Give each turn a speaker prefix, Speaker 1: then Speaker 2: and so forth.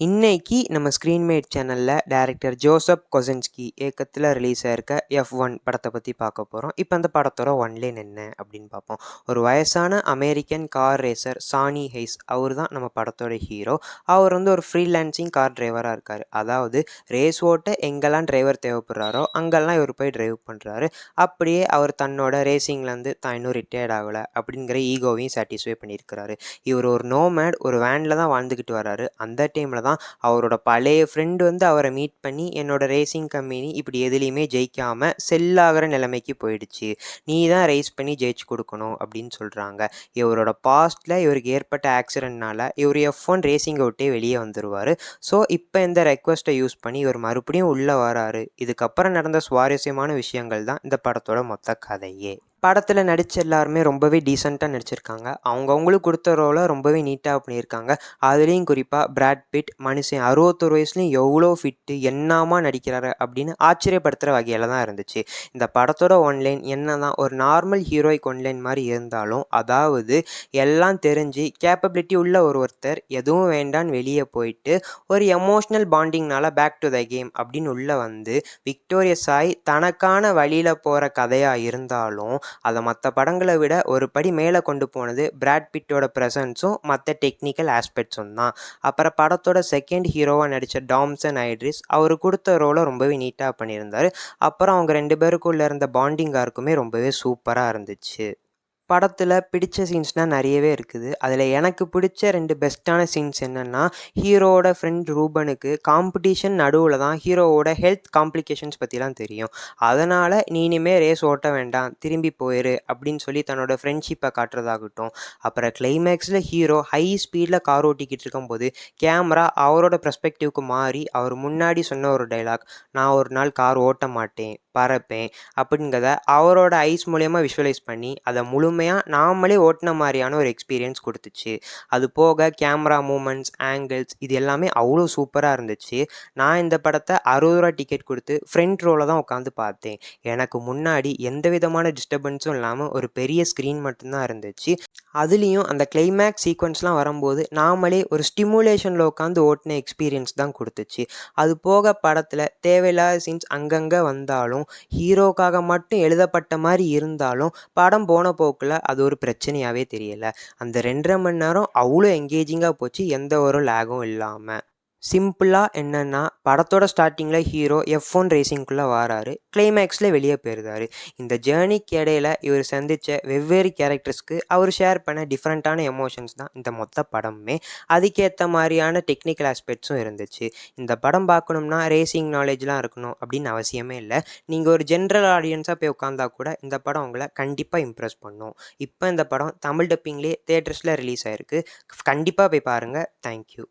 Speaker 1: இன்னைக்கு நம்ம ஸ்க்ரீன்மேட் சேனலில் டைரக்டர் ஜோசப் கொசன்ஸ்கி இயக்கத்தில் ரிலீஸ் ஆயிருக்க F1 படத்தை பற்றி பார்க்க போகிறோம். இப்போ அந்த படத்தோட ஒன்லைன் என்ன அப்படின்னு பார்ப்போம். ஒரு வயசான அமெரிக்கன் கார் ரேசர் சானி ஹெய்ஸ் அவர் தான் நம்ம படத்தோட ஹீரோ. அவர் ஒரு ஃப்ரீலான்சிங் கார் டிரைவராக இருக்கார். அதாவது ரேஸ் ஓட்ட எங்கெல்லாம் டிரைவர் தேவைப்படுறாரோ அங்கெல்லாம் இவர் போய் டிரைவ் பண்ணுறாரு. அப்படியே அவர் தன்னோட ரேசிங்லேருந்து தான் இன்னும் ரிட்டையர்ட் ஆகலை அப்படிங்கிற ஈகோவையும் சாட்டிஸ்ஃபை பண்ணியிருக்கிறாரு. இவர் ஒரு நோமேட், ஒரு வேனில் தான் வாழ்ந்துக்கிட்டு வராரு. அந்த டைமில் தான் அவரோட பழைய ஃப்ரெண்டு அவரை மீட் பண்ணி, என்னோட ரேசிங் கம்பெனி இப்படி எதுலேயுமே ஜெயிக்காமல் செல்லாகிற நிலைமைக்கு போயிடுச்சு, நீ தான் ரேஸ் பண்ணி ஜெயிச்சு கொடுக்கணும் அப்படின்னு சொல்கிறாங்க. இவரோட பாஸ்ட்டில் இவருக்கு ஏற்பட்ட ஆக்சிடென்ட்னால இவர் F1 ரேசிங்கை விட்டே வெளியே வந்துடுவார். ஸோ இப்போ இந்த ரெக்வஸ்ட்டை யூஸ் பண்ணி இவர் மறுபடியும் உள்ளே வராரு. இதுக்கப்புறம் நடந்த சுவாரஸ்யமான விஷயங்கள் தான் இந்த படத்தோட மொத்த கதையே. படத்தில் நடித்த எல்லாருமே ரொம்பவே டீசெண்டாக நடிச்சிருக்காங்க. அவங்கவுங்களுக்கு கொடுத்த ரோலை ரொம்பவே நீட்டாக பண்ணியிருக்காங்க. அதுலேயும் குறிப்பாக பிராட் பிட் மனுஷன் 61 வயசுலையும் எவ்வளோ ஃபிட்டு என்னமா நடிக்கிறாரு அப்படின்னு ஆச்சரியப்படுத்துகிற வகையில் தான் இருந்துச்சு. இந்த படத்தோட ஒன்லைன் என்ன தான் ஒரு நார்மல் ஹீரோயிக் ஒன்லைன் மாதிரி இருந்தாலும், அதாவது எல்லாம் தெரிஞ்சு கேப்பபிலிட்டி உள்ள ஒருத்தர் எதுவும் வேண்டான்னு வெளியே போயிட்டு ஒரு எமோஷ்னல் பாண்டிங்னால பேக் டு த கேம் அப்படின்னு உள்ளே வந்து விக்டோரியஸ் ஆகி தனக்கான வழியில் போகிற கதையாக இருந்தாலும், அதை மற்ற படங்களை விட ஒரு படி மேலே கொண்டு போனது பிராட் பிட்டோட ப்ரெசன்ஸும் மற்ற டெக்னிக்கல் ஆஸ்பெக்ட்ஸும் தான். அப்புறம் படத்தோட செகண்ட் ஹீரோவாக நடித்த டாம்சன் ஐட்ரிஸ் அவர் கொடுத்த ரோலை ரொம்பவே நீட்டாக பண்ணியிருந்தார். அப்புறம் அவங்க 2 பேருக்குள்ளே இருந்த பாண்டிங் ஆர்க்குமே ரொம்பவே சூப்பராக இருந்துச்சு. படத்தில் பிடிச்ச சீன்ஸ்னால் நிறையவே இருக்குது. அதில் எனக்கு பிடிச்ச 2 பெஸ்ட்டான சீன்ஸ் என்னென்னா, ஹீரோவோட ஃப்ரெண்ட் ரூபனுக்கு காம்படிஷன் நடுவில் தான் ஹீரோவோட ஹெல்த் காம்ப்ளிகேஷன்ஸ் பற்றிலாம் தெரியும். அதனால் நீ இனிமேல் ரேஸ் ஓட்ட வேண்டாம், திரும்பி போயிரு அப்படின்னு சொல்லி தன்னோட ஃப்ரெண்ட்ஷிப்பை காட்டுறதாகட்டும். அப்புறம் கிளைமேக்ஸில் ஹீரோ ஹை ஸ்பீடில் கார் ஓட்டிக்கிட்டு இருக்கும்போது கேமரா அவரோட பெர்ஸ்பெக்டிவ்க்கு மாறி அவர் முன்னாடி சொன்ன ஒரு டைலாக், நான் ஒரு நாள் கார் ஓட்ட மாட்டேன், பறப்பேன் அப்படிங்கிறத அவரோட ஐஸ் மூலயமா விஷுவலைஸ் பண்ணி அதை முழுமையாக நாமளே ஓட்டின மாதிரியான ஒரு எக்ஸ்பீரியன்ஸ் கொடுத்துச்சு. அது போக கேமரா மூமெண்ட்ஸ், ஆங்கிள்ஸ் இது எல்லாமே அவ்வளோ சூப்பராக இருந்துச்சு. நான் இந்த படத்தை 60 ரூபா டிக்கெட் கொடுத்து ஃப்ரண்ட் ரோவில் தான் உட்காந்து பார்த்தேன். எனக்கு முன்னாடி எந்த விதமான டிஸ்டர்பன்ஸும் இல்லாமல் ஒரு பெரிய ஸ்க்ரீன் மட்டும்தான் இருந்துச்சு. அதுலேயும் அந்த கிளைமேக்ஸ் சீக்வன்ஸ்லாம் வரும்போது நாமளே ஒரு ஸ்டிமுலேஷனில் உட்காந்து ஓட்டின எக்ஸ்பீரியன்ஸ் தான் கொடுத்துச்சு. அது போக படத்தில் தேவையில்லாத சீன்ஸ் அங்கங்கே வந்தாலும், ஹீரோக்காக மட்டும் எழுதப்பட்ட மாதிரி இருந்தாலும், படம் போன போக்கில் அது ஒரு பிரச்சனையாகவே தெரியலை. அந்த 2.5 மணி நேரம் அவ்வளோ எங்கேஜிங்காக போச்சு, எந்த ஒரு லேகும் இல்லாமல். சிம்பிளாக என்னென்னா, படத்தோட ஸ்டார்டிங்கில் ஹீரோ F1 ரேசிங்குள்ளே வராரு, கிளைமேக்ஸில் வெளியே போயிருந்தார். இந்த ஜேர்னிக்கு இடையில இவர் சந்தித்த வெவ்வேறு கேரக்டர்ஸ்க்கு அவர் ஷேர் பண்ண டிஃப்ரெண்ட்டான எமோஷன்ஸ் தான் இந்த மொத்த படமுமே. அதுக்கேற்ற மாதிரியான டெக்னிக்கல் ஆஸ்பெக்ட்ஸும் இருந்துச்சு. இந்த படம் பார்க்கணும்னா ரேசிங் நாலேஜ்லாம் இருக்கணும் அப்படின்னு அவசியமே இல்லை. நீங்கள் ஒரு ஜென்ரல் ஆடியன்ஸாக போய் உட்காந்தா கூட இந்த படம் உங்களை கண்டிப்பாக இம்ப்ரெஸ் பண்ணும். இப்போ இந்த படம் தமிழ் டப்பிங்லேயே தியேட்டர்ஸில் ரிலீஸ் ஆகிருக்கு. கண்டிப்பாக போய் பாருங்கள். தேங்க்யூ.